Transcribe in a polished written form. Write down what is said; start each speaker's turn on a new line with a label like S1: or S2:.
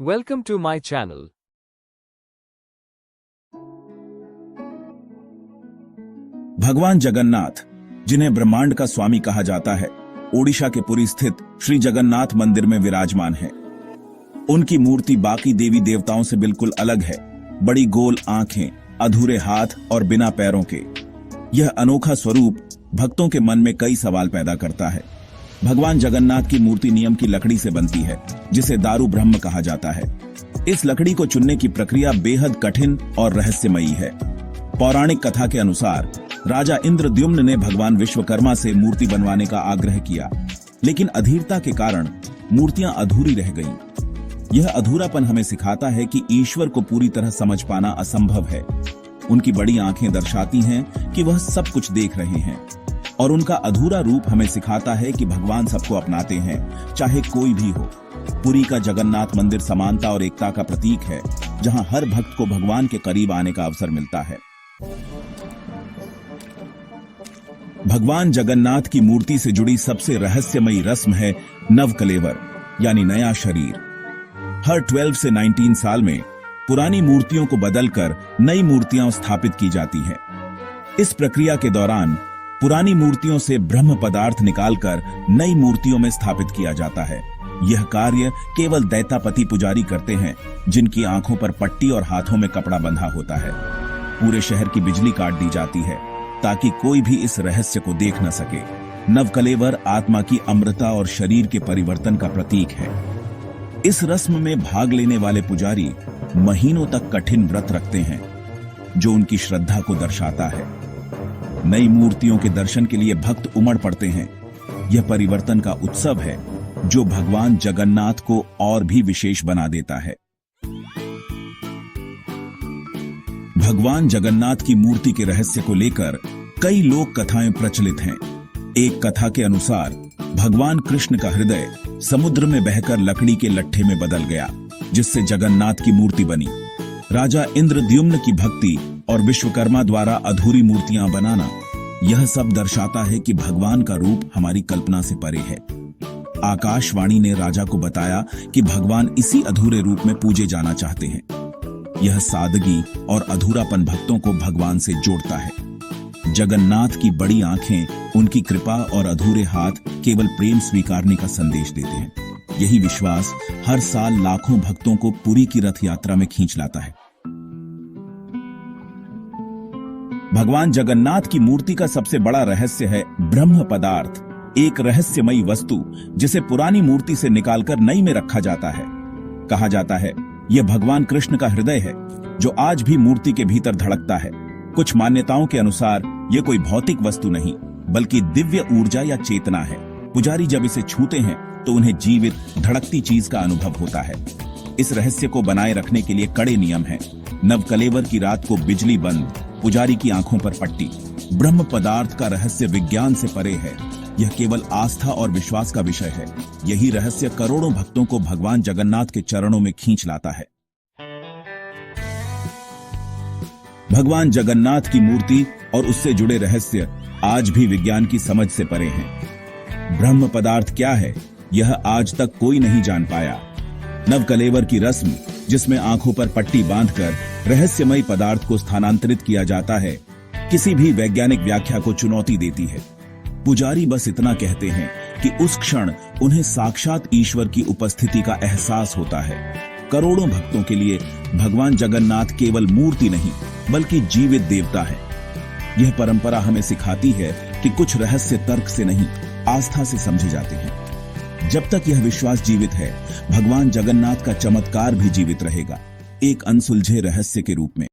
S1: Welcome to my channel.
S2: भगवान जगन्नाथ, जिन्हें ब्रह्मांड का स्वामी कहा जाता है, ओडिशा के पुरी स्थित श्री जगन्नाथ मंदिर में विराजमान है। उनकी मूर्ति बाकी देवी देवताओं से बिल्कुल अलग है। बड़ी गोल आंखें, अधूरे हाथ और बिना पैरों के यह अनोखा स्वरूप भक्तों के मन में कई सवाल पैदा करता है। भगवान जगन्नाथ की मूर्ति नियम की लकड़ी से बनती है, जिसे दारु ब्रह्म कहा जाता है। इस लकड़ी को चुनने की प्रक्रिया बेहद कठिन और रहस्यमयी है। पौराणिक कथा के अनुसार राजा इंद्रद्युम्न ने भगवान विश्वकर्मा से मूर्ति बनवाने का आग्रह किया, लेकिन अधीरता के कारण मूर्तियां अधूरी रह गईं। यह अधूरापन हमें सिखाता है कि ईश्वर को पूरी तरह समझ पाना असंभव है। उनकी बड़ी आंखें दर्शाती हैं कि वह सब कुछ देख रहे हैं, और उनका अधूरा रूप हमें सिखाता है कि भगवान सबको अपनाते हैं, चाहे कोई भी हो। पुरी का जगन्नाथ मंदिर समानता और एकता का प्रतीक है, जहां हर भक्त को भगवान के करीब आने का अवसर मिलता है। भगवान जगन्नाथ की मूर्ति से जुड़ी सबसे रहस्यमयी रस्म है नवकलेवर, यानी नया शरीर। हर 12 से 19 साल में पुरानी मूर्तियों को बदलकर नई मूर्तियां स्थापित की जाती हैं। इस प्रक्रिया के दौरान पुरानी मूर्तियों से ब्रह्म पदार्थ निकालकर नई मूर्तियों में स्थापित किया जाता है। यह कार्य केवल दैतापति पुजारी करते हैं, जिनकी आंखों पर पट्टी और हाथों में कपड़ा बंधा होता है। पूरे शहर की बिजली काट दी जाती है, ताकि कोई भी इस रहस्य को देख न सके। नवकलेवर आत्मा की अमृता और शरीर के परिवर्तन का प्रतीक है। इस रस्म में भाग लेने वाले पुजारी महीनों तक कठिन व्रत रखते हैं, जो उनकी श्रद्धा को दर्शाता है। नई मूर्तियों के दर्शन के लिए भक्त उमड़ पड़ते हैं। यह परिवर्तन का उत्सव है, जो भगवान जगन्नाथ को और भी विशेष बना देता है। भगवान जगन्नाथ की मूर्ति के रहस्य को लेकर कई लोक कथाएं प्रचलित हैं। एक कथा के अनुसार भगवान कृष्ण का हृदय समुद्र में बहकर लकड़ी के लट्ठे में बदल गया, जिससे जगन्नाथ की मूर्ति बनी। राजा इंद्रद्युम्न की भक्ति और विश्वकर्मा द्वारा अधूरी मूर्तियां बनाना, यह सब दर्शाता है कि भगवान का रूप हमारी कल्पना से परे है। आकाशवाणी ने राजा को बताया कि भगवान इसी अधूरे रूप में पूजे जाना चाहते हैं। यह सादगी और अधूरापन भक्तों को भगवान से जोड़ता है। जगन्नाथ की बड़ी आंखें, उनकी कृपा और अधूरे हाथ केवल प्रेम स्वीकारने का संदेश देते हैं। यही विश्वास हर साल लाखों भक्तों को पुरी की रथ यात्रा में खींच लाता है। भगवान जगन्नाथ की मूर्ति का सबसे बड़ा रहस्य है ब्रह्म पदार्थ, एक रहस्यमयी वस्तु जिसे पुरानी मूर्ति से निकालकर नई में रखा जाता है। कहा जाता है यह भगवान कृष्ण का हृदय है, जो आज भी मूर्ति के भीतर धड़कता है। कुछ मान्यताओं के अनुसार यह कोई भौतिक वस्तु नहीं, बल्कि दिव्य ऊर्जा या चेतना है। पुजारी जब इसे छूते हैं तो उन्हें जीवित धड़कती चीज का अनुभव होता है। इस रहस्य को बनाए रखने के लिए कड़े नियम हैं। नवकलेवर की रात को बिजली बंद, पुजारी की आंखों पर पट्टी। ब्रह्म पदार्थ का रहस्य विज्ञान से परे है। यह केवल आस्था और विश्वास का विषय है। यही रहस्य करोड़ों भक्तों को भगवान जगन्नाथ के चरणों में खींच लाता है। भगवान जगन्नाथ की मूर्ति और उससे जुड़े रहस्य आज भी विज्ञान की समझ से परे हैं। ब्रह्म पदार्थ क्या है, यह आज तक कोई नहीं जान पाया। नवकलेवर की रस्म, जिसमें आंखों पर पट्टी बांधकर रहस्यमयी पदार्थ को स्थानांतरित किया जाता है, किसी भी वैज्ञानिक व्याख्या को चुनौती देती है। पुजारी बस इतना कहते हैं कि उस क्षण उन्हें साक्षात ईश्वर की उपस्थिति का एहसास होता है। करोड़ों भक्तों के लिए भगवान जगन्नाथ केवल मूर्ति नहीं, बल्कि जीवित देवता है। यह परंपरा हमें सिखाती है कि कुछ रहस्य तर्क से नहीं, आस्था से समझे जाते हैं। जब तक यह विश्वास जीवित है, भगवान जगन्नाथ का चमत्कार भी जीवित रहेगा, एक अनसुलझे रहस्य के रूप में।